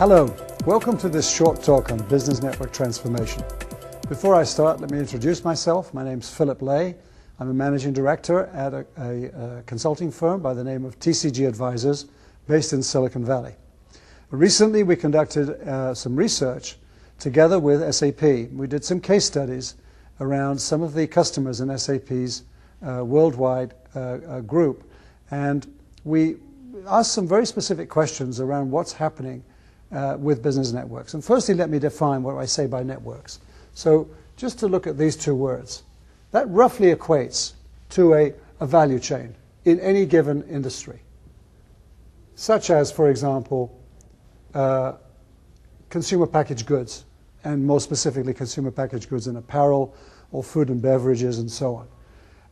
Hello, welcome to this short talk on business network transformation. Before I start, let me introduce myself. My name's Philip Lay. I'm a managing director at a consulting firm by the name of TCG Advisors based in Silicon Valley. Recently we conducted some research together with SAP. We did some case studies around some of the customers in SAP's worldwide group, and we asked some very specific questions around what's happening with business networks. And firstly, let me define what I say by networks. So just to look at these two words, that roughly equates to a value chain in any given industry, such as, for example, consumer packaged goods, and more specifically consumer packaged goods in apparel or food and beverages and so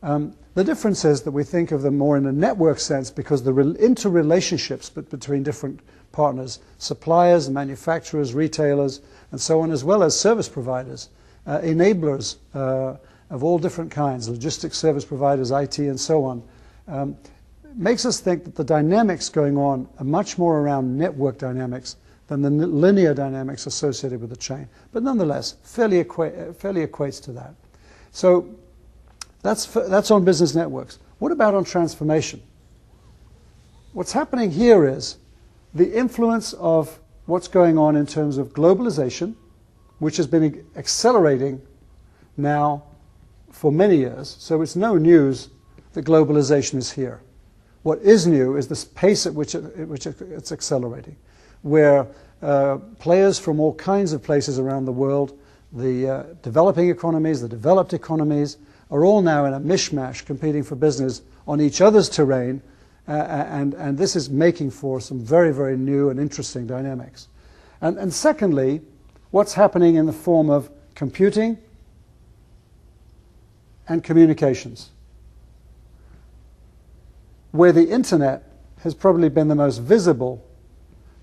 on. The difference is that we think of them more in a network sense because the interrelationships between different partners, suppliers, manufacturers, retailers, and so on, as well as service providers, enablers of all different kinds, logistics service providers, IT, and so on, makes us think that the dynamics going on are much more around network dynamics than the linear dynamics associated with the chain. But nonetheless, fairly equates to that. So that's on business networks. What about on transformation? What's happening here is the influence of what's going on in terms of globalization, which has been accelerating now for many years. So it's no news that globalization is here. What is new is the pace at which it's accelerating, where players from all kinds of places around the world, the developing economies, the developed economies, are all now in a mishmash competing for business on each other's terrain, and this is making for some very, very new and interesting dynamics. And secondly, what's happening in the form of computing and communications, where the internet has probably been the most visible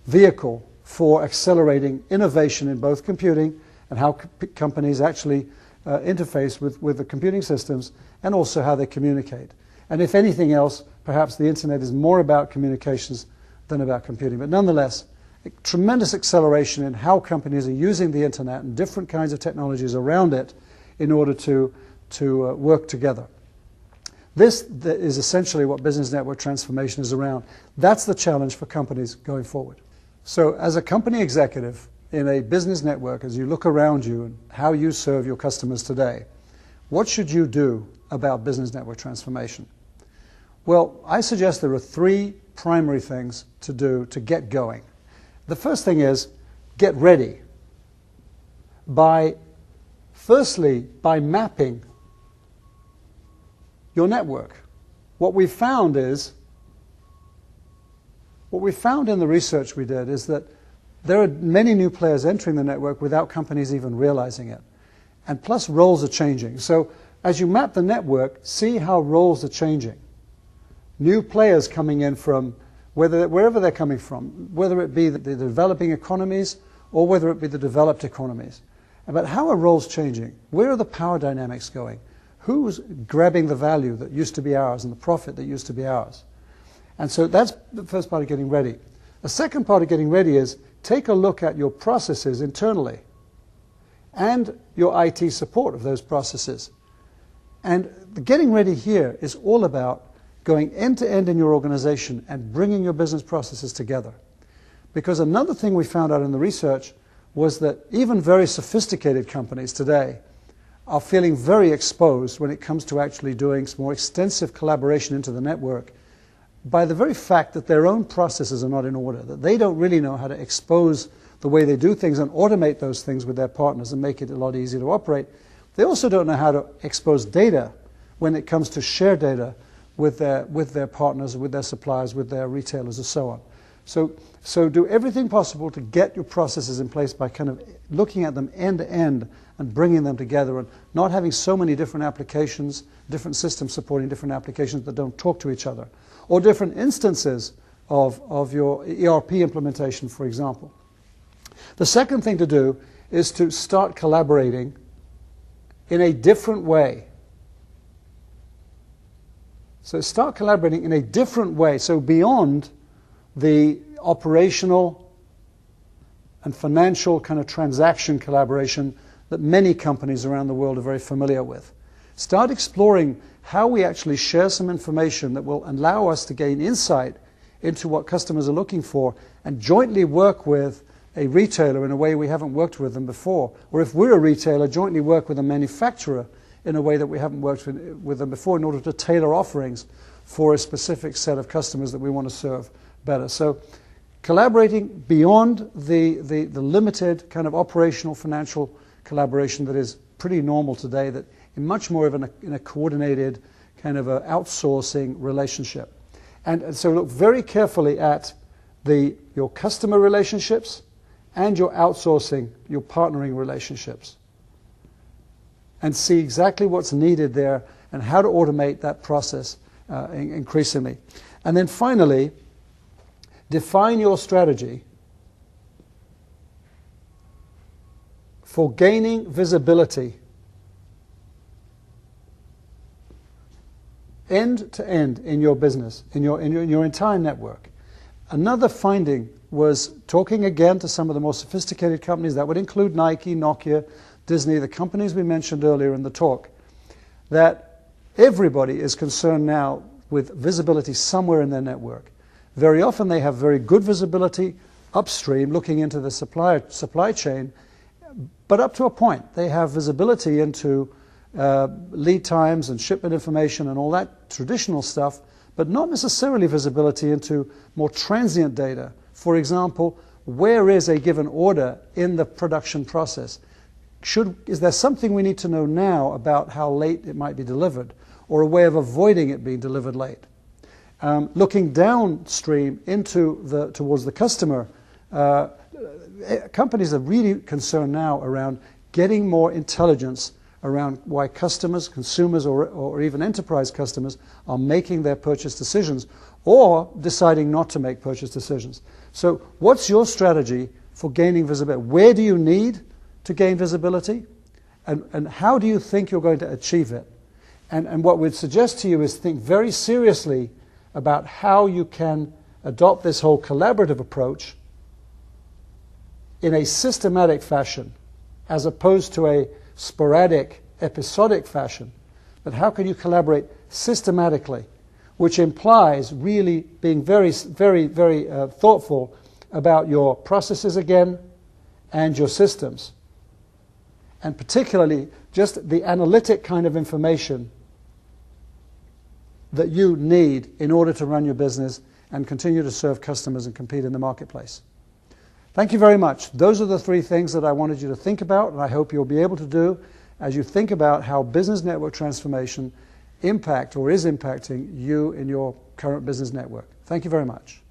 vehicle for accelerating innovation in both computing and how companies actually interface with the computing systems, and also how they communicate. And if anything else, perhaps the internet is more about communications than about computing. But nonetheless, a tremendous acceleration in how companies are using the internet and different kinds of technologies around it in order to work together. This is essentially what business network transformation is around. That's the challenge for companies going forward. So as a company executive in a business network, as you look around you and how you serve your customers today, what should you do about business network transformation? Well, I suggest there are three primary things to do to get going. The first thing is get ready firstly by mapping your network. What we found in the research we did is that there are many new players entering the network without companies even realizing it. And plus roles are changing. So as you map the network, see how roles are changing. New players coming in from wherever they're coming from, whether it be the developing economies or whether it be the developed economies. But how are roles changing? Where are the power dynamics going? Who's grabbing the value that used to be ours and the profit that used to be ours? And so that's the first part of getting ready. The second part of getting ready is take a look at your processes internally and your IT support of those processes. And the getting ready here is all about going end to end in your organization and bringing your business processes together. Because another thing we found out in the research was that even very sophisticated companies today are feeling very exposed when it comes to actually doing some more extensive collaboration into the network by the very fact that their own processes are not in order, that they don't really know how to expose the way they do things and automate those things with their partners and make it a lot easier to operate. They also don't know how to expose data when it comes to share data with their partners, with their suppliers, with their retailers, and so on. So do everything possible to get your processes in place by kind of looking at them end to end and bringing them together and not having so many different applications, different systems supporting different applications that don't talk to each other, or different instances of your ERP implementation, for example. The second thing to do is to start collaborating in a different way. So start collaborating in a different way, so beyond the operational and financial kind of transaction collaboration that many companies around the world are very familiar with. Start exploring how we actually share some information that will allow us to gain insight into what customers are looking for and jointly work with a retailer in a way we haven't worked with them before. Or if we're a retailer, jointly work with a manufacturer in a way that we haven't worked with them before in order to tailor offerings for a specific set of customers that we want to serve better. So collaborating beyond the limited kind of operational financial collaboration that is pretty normal today, that in much more of in a coordinated kind of a outsourcing relationship. And so look very carefully at your customer relationships and your outsourcing, your partnering relationships, and see exactly what's needed there and how to automate that process increasingly. And then finally, define your strategy for gaining visibility end to end in your business, in your entire network. Another finding was talking again to some of the more sophisticated companies. That would include Nike, Nokia, Disney, the companies we mentioned earlier in the talk, that everybody is concerned now with visibility somewhere in their network. Very often they have very good visibility upstream, looking into the supply chain, but up to a point. They have visibility into lead times and shipment information and all that traditional stuff, but not necessarily visibility into more transient data. For example, where is a given order in the production process? Is there something we need to know now about how late it might be delivered, or a way of avoiding it being delivered late? Looking downstream towards the customer, companies are really concerned now around getting more intelligence around why customers, consumers, or even enterprise customers are making their purchase decisions or deciding not to make purchase decisions. So what's your strategy for gaining visibility? Where do you need to gain visibility? And how do you think you're going to achieve it? And what we'd suggest to you is think very seriously about how you can adopt this whole collaborative approach in a systematic fashion, as opposed to a sporadic, episodic fashion. But how can you collaborate systematically, which implies really being very, very, very thoughtful about your processes again and your systems, and particularly just the analytic kind of information that you need in order to run your business and continue to serve customers and compete in the marketplace. Thank you very much. Those are the three things that I wanted you to think about, and I hope you'll be able to do as you think about how business network transformation is impacting you in your current business network. Thank you very much.